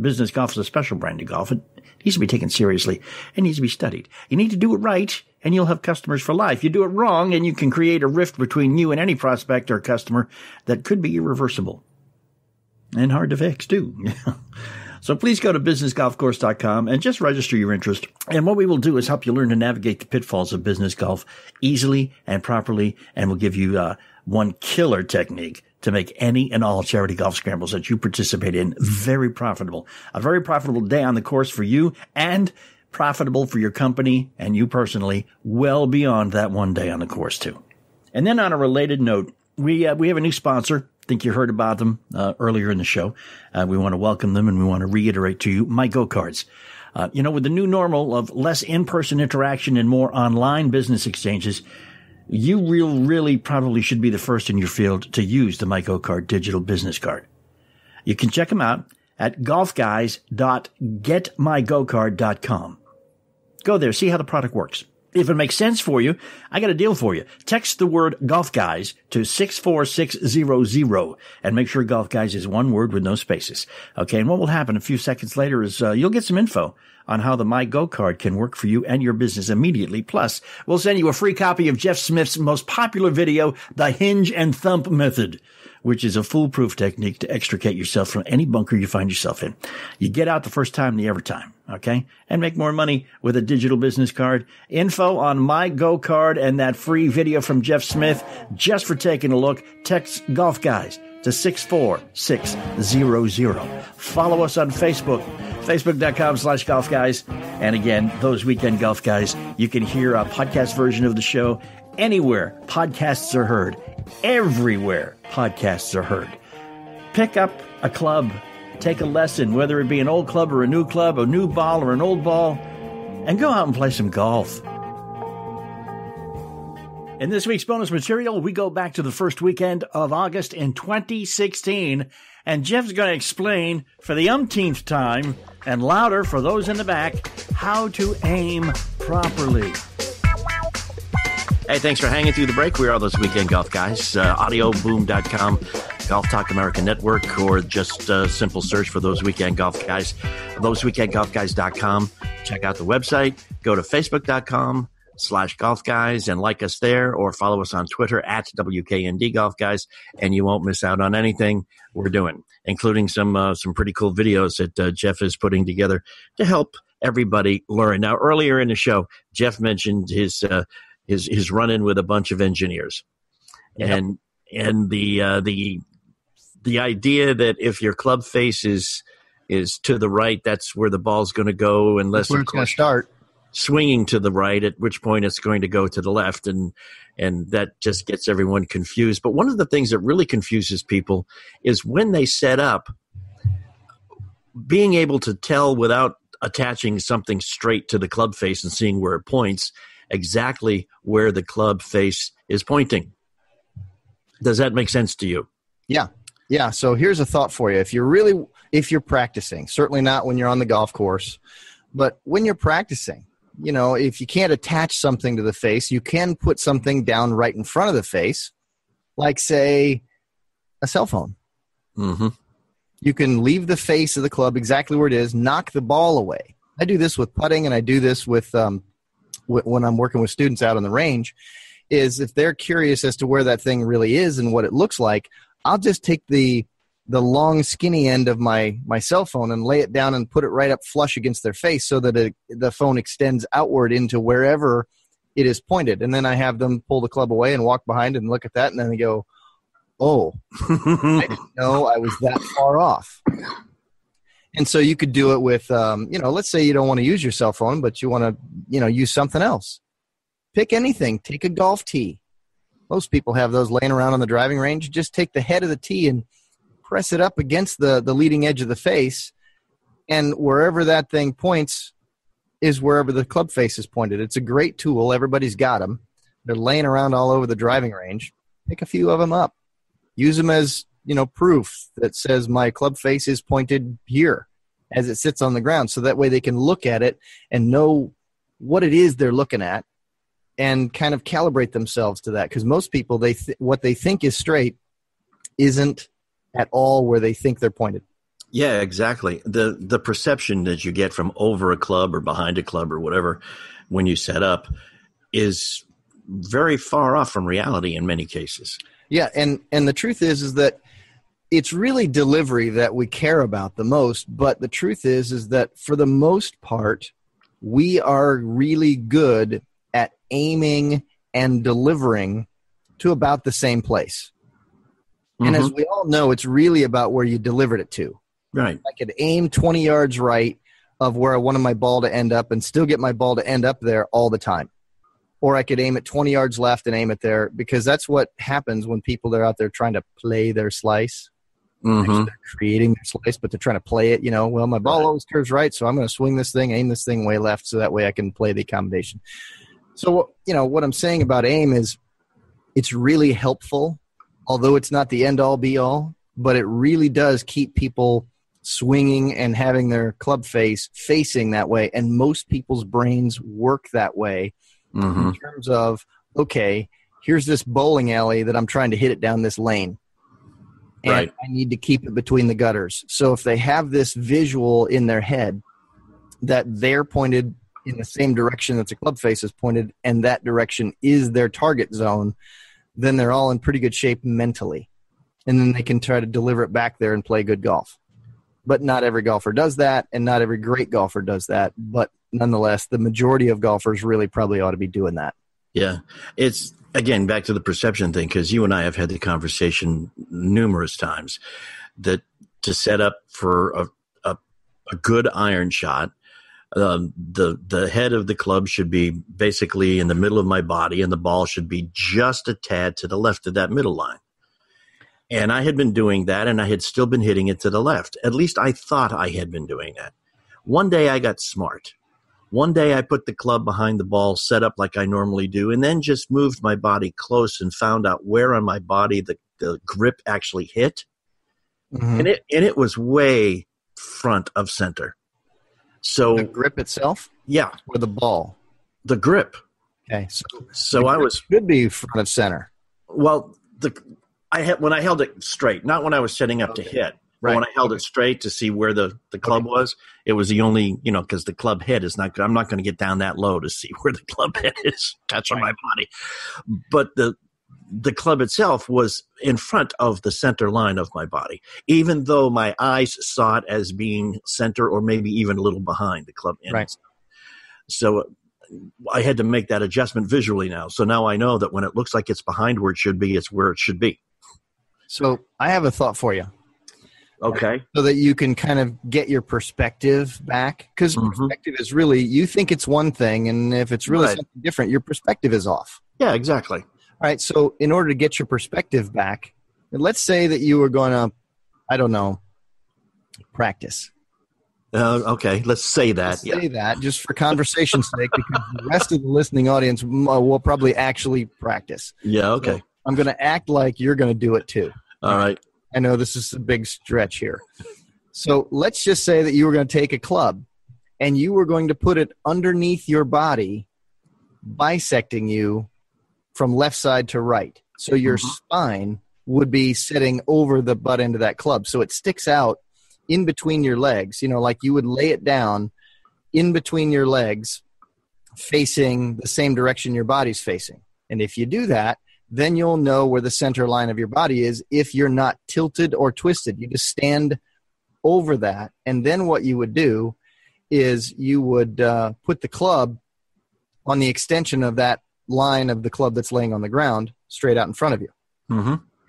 Business golf is a special brand of golf. It needs to be taken seriously. It needs to be studied. You need to do it right, and you'll have customers for life. You do it wrong, and you can create a rift between you and any prospect or customer that could be irreversible. And hard to fix, too. So please go to businessgolfcourse.com and just register your interest. And what we will do is help you learn to navigate the pitfalls of business golf easily and properly, and we'll give you one killer technique to make any and all charity golf scrambles that you participate in very profitable. A very profitable day on the course for you, and profitable for your company and you personally, well beyond that one day on the course too. And then on a related note, we have a new sponsor. I think you heard about them earlier in the show. We want to welcome them, and we want to reiterate to you my go-cards. With the new normal of less in-person interaction and more online business exchanges, you really probably should be the first in your field to use the MyGoCard digital business card. You can check them out at golfguys.getmygocard.com. Go there, see how the product works. If it makes sense for you, I got a deal for you. Text the word Golf Guys to 64600 and make sure Golf Guys is one word with no spaces. Okay, and what will happen a few seconds later is you'll get some info on how the MyGo card can work for you and your business immediately. Plus, we'll send you a free copy of Jeff Smith's most popular video, The Hinge and Thump Method, which is a foolproof technique to extricate yourself from any bunker you find yourself in. You get out the first time, the every time, okay? And make more money with a digital business card. Info on MyGo card and that free video from Jeff Smith just for taking a look. Text Golf Guys to 64600. Follow us on Facebook, facebook.com/Golf Guys. And again, those Weekend Golf Guys, you can hear a podcast version of the show anywhere podcasts are heard. Everywhere podcasts are heard. Pick up a club, take a lesson, whether it be an old club or a new ball or an old ball, and go out and play some golf. In this week's bonus material, we go back to the first weekend of August in 2016, and Jeff's going to explain for the umpteenth time, and louder for those in the back, how to aim properly. Hey, thanks for hanging through the break. We are those Weekend Golf Guys. Audioboom.com, Golf Talk America Network, or just a simple search for Those Weekend Golf Guys. ThoseWeekendGolfGuys.com. Check out the website. Go to Facebook.com/Golf Guys and like us there, or follow us on Twitter at WKND Golf Guys, and you won't miss out on anything we're doing, including some pretty cool videos that Jeff is putting together to help everybody learn. Now, earlier in the show, Jeff mentioned his run-in with a bunch of engineers. Yep. and the idea that if your club face is to the right, that's where the ball's going to go, unless it's going to start swinging to the right, at which point it's going to go to the left, and that just gets everyone confused. But one of the things that really confuses people is when they set up, being able to tell without attaching something straight to the club face and seeing where it points, exactly where the club face is pointing. Does that make sense to you? Yeah. So here's a thought for you. If you're practicing, certainly not when you're on the golf course, but when you're practicing, if you can't attach something to the face, you can put something down right in front of the face, like, say, a cell phone. Mm-hmm. You can leave the face of the club exactly where it is, knock the ball away. I do this with putting, and I do this with when I'm working with students out on the range, is if they're curious as to where that thing really is and what it looks like, I'll just take the long, skinny end of my cell phone and lay it down and put it right up flush against their face so that the phone extends outward into wherever it is pointed. And then I have them pull the club away and walk behind and look at that, and then they go, oh, I didn't know I was that far off. And so you could do it with, let's say you don't want to use your cell phone, but you want to, use something else. Pick anything. Take a golf tee. Most people have those laying around on the driving range. Just take the head of the tee and press it up against the leading edge of the face, and wherever that thing points is wherever the club face is pointed. It's a great tool. Everybody's got them. They're laying around all over the driving range. Pick a few of them up. Use them as, proof that says my club face is pointed here as it sits on the ground, so that way they can look at it and know what it is they're looking at and kind of calibrate themselves to that. Because most people, what they think is straight isn't at all where they think they're pointed. Yeah, exactly. The perception that you get from over a club or behind a club or whatever when you set up is very far off from reality in many cases. Yeah, and the truth is that it's really delivery that we care about the most, but the truth is that for the most part, we are really good at aiming and delivering to about the same place. Mm-hmm. And as we all know, it's really about where you delivered it to. Right. I could aim 20 yards right of where I wanted my ball to end up and still get my ball to end up there all the time. Or I could aim it 20 yards left and aim it there, because that's what happens when people are out there trying to play their slice. Mm-hmm. Actually, they're creating their slice, but they're trying to play it. Well, my ball always curves right, so I'm going to swing this thing, aim this thing way left, so that way I can play the accommodation. So, what I'm saying about aim is it's really helpful, although it's not the end-all, be-all, but it really does keep people swinging and having their club face facing that way, and most people's brains work that way. Mm-hmm. In terms of, okay, here's this bowling alley that I'm trying to hit it down this lane. And right. I need to keep it between the gutters. So if they have this visual in their head that they're pointed in the same direction that the club face is pointed, and that direction is their target zone, then they're all in pretty good shape mentally. And then they can try to deliver it back there and play good golf. But not every golfer does that, and not every great golfer does that. But nonetheless, the majority of golfers really probably ought to be doing that. Yeah. It's, again, back to the perception thing, because you and I have had the conversation numerous times that to set up for a good iron shot, the head of the club should be basically in the middle of my body, and the ball should be just a tad to the left of that middle line. And I had been doing that, and I had still been hitting it to the left. At least I thought I had been doing that. One day I got smart. One day I put the club behind the ball, set up like I normally do, and then just moved my body close and found out where on my body the grip actually hit. Mm-hmm. And it was way front of center. So the grip itself? Yeah. Or the ball? The grip. Okay. So I was should be front of center. Well, when I held it straight, not when I was setting up to hit. Right. But when I held it straight to see where the club was, it was the only, because the club head is not, I'm not going to get down that low to see where the club head is touching my body. But the club itself was in front of the center line of my body, even though my eyes saw it as being center or maybe even a little behind the club end. Right. So I had to make that adjustment visually now. So now I know that when it looks like it's behind where it should be, it's where it should be. So I have a thought for you. Okay. So that you can kind of get your perspective back. Because perspective is really, you think it's one thing, and if it's really something different, your perspective is off. Yeah, exactly. All right. So in order to get your perspective back, let's say that you were going to, I don't know, practice. Okay, let's say that. Say that just for conversation's sake, because the rest of the listening audience will probably actually practice. Yeah, okay. So I'm going to act like you're going to do it too. All right. I know this is a big stretch here. So let's just say that you were going to take a club and you were going to put it underneath your body, bisecting you from left side to right. So your spine would be sitting over the butt end of that club. So it sticks out in between your legs, like you would lay it down in between your legs, facing the same direction your body's facing. And if you do that, then you'll know where the center line of your body is if you're not tilted or twisted. You just stand over that. And then what you would do is you would put the club on the extension of that line of the club that's laying on the ground straight out in front of you.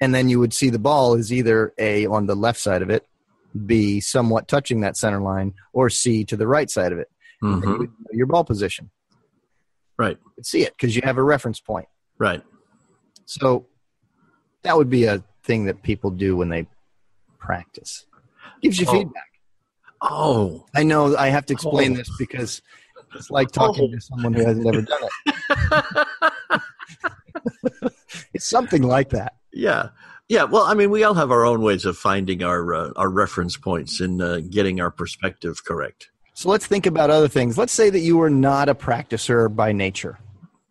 And then you would see the ball is either A, on the left side of it, B, somewhat touching that center line, or C, to the right side of it. And you would know your ball position. Right. You could see it because you have a reference point. Right. So that would be a thing that people do when they practice. Gives you feedback. Oh. I know I have to explain this because it's like talking to someone who has never done it. It's something like that. Yeah. Yeah, well, I mean, we all have our own ways of finding our reference points and getting our perspective correct. So let's think about other things. Let's say that you were not a practicer by nature.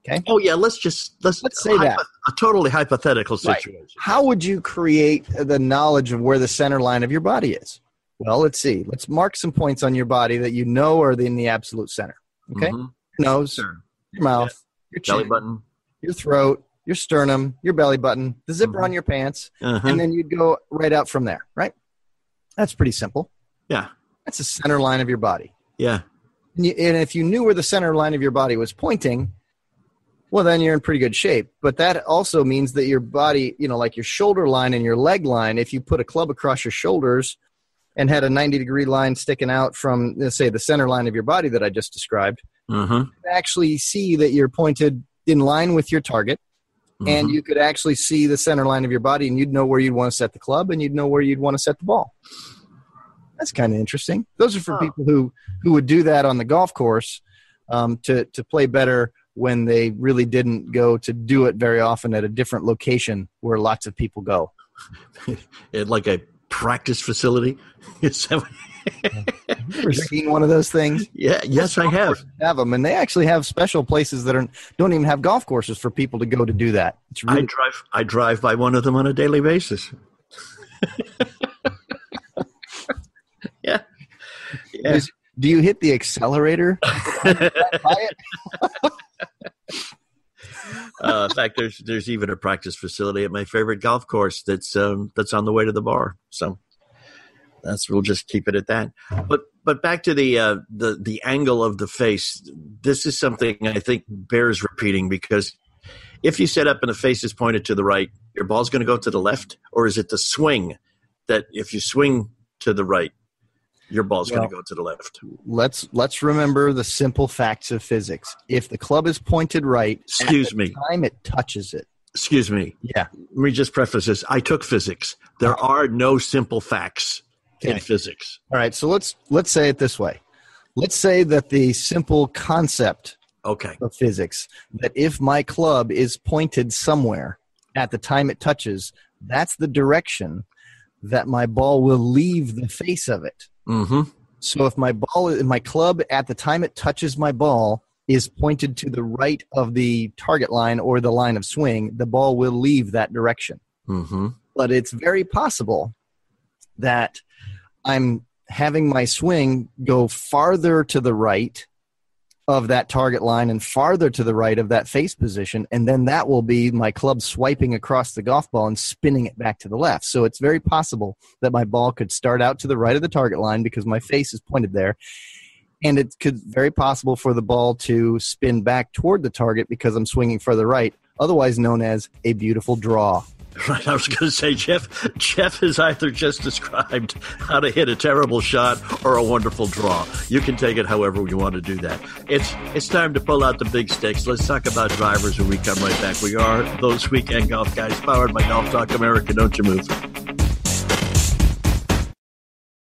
Okay. Oh yeah, let's say that a totally hypothetical situation. Right. How would you create the knowledge of where the center line of your body is? Well, let's see. Let's mark some points on your body that you know are in the absolute center. Okay. Your nose, your mouth, your chin, belly button, your throat, your sternum, your belly button, the zipper on your pants, and then you'd go right out from there. Right. That's pretty simple. Yeah. That's the center line of your body. Yeah. And if you knew where the center line of your body was pointing, well, then you're in pretty good shape. But that also means that your body, like your shoulder line and your leg line, if you put a club across your shoulders and had a 90-degree line sticking out from, let's say, the center line of your body that I just described, you could actually see that you're pointed in line with your target, and you could actually see the center line of your body, and you'd know where you'd want to set the club, and you'd know where you'd want to set the ball. That's kind of interesting. Those are for people who would do that on the golf course to play better when they really didn't go to do it very often at a different location where lots of people go. Like a practice facility? Have you ever seen one of those things? Yeah, yes, I have. Have them, and they actually have special places that don't even have golf courses for people to go to do that. It's really I drive by one of them on a daily basis. Yeah. Do you hit the accelerator? In fact, there's even a practice facility at my favorite golf course that's on the way to the bar. So we'll just keep it at that. But back to the angle of the face. This is something I think bears repeating, because if you set up and the face is pointed to the right, your ball's going to go to the left, or is it the swing that if you swing to the right, your ball's going to go to the left? Let's remember the simple facts of physics. If the club is pointed right, at the time it touches it. Excuse me. Yeah. Let me just preface this. I took physics. There are no simple facts in physics. All right. So let's say it this way. Let's say that the simple concept of physics, that if my club is pointed somewhere at the time it touches, that's the direction that my ball will leave the face of it. So if my club at the time it touches my ball is pointed to the right of the target line or the line of swing, the ball will leave that direction. But it's very possible that I'm having my swing go farther to the right of that target line and farther to the right of that face position, and then that will be my club swiping across the golf ball and spinning it back to the left. So it's very possible that my ball could start out to the right of the target line because my face is pointed there, and it could very possible for the ball to spin back toward the target because I'm swinging further right, otherwise known as a beautiful draw. Right, I was going to say, Jeff has either just described how to hit a terrible shot or a wonderful draw. You can take it however you want to do that. It's time to pull out the big sticks. Let's talk about drivers when we come right back. We are those Weekend Golf Guys, powered by Golf Talk America. Don't you move.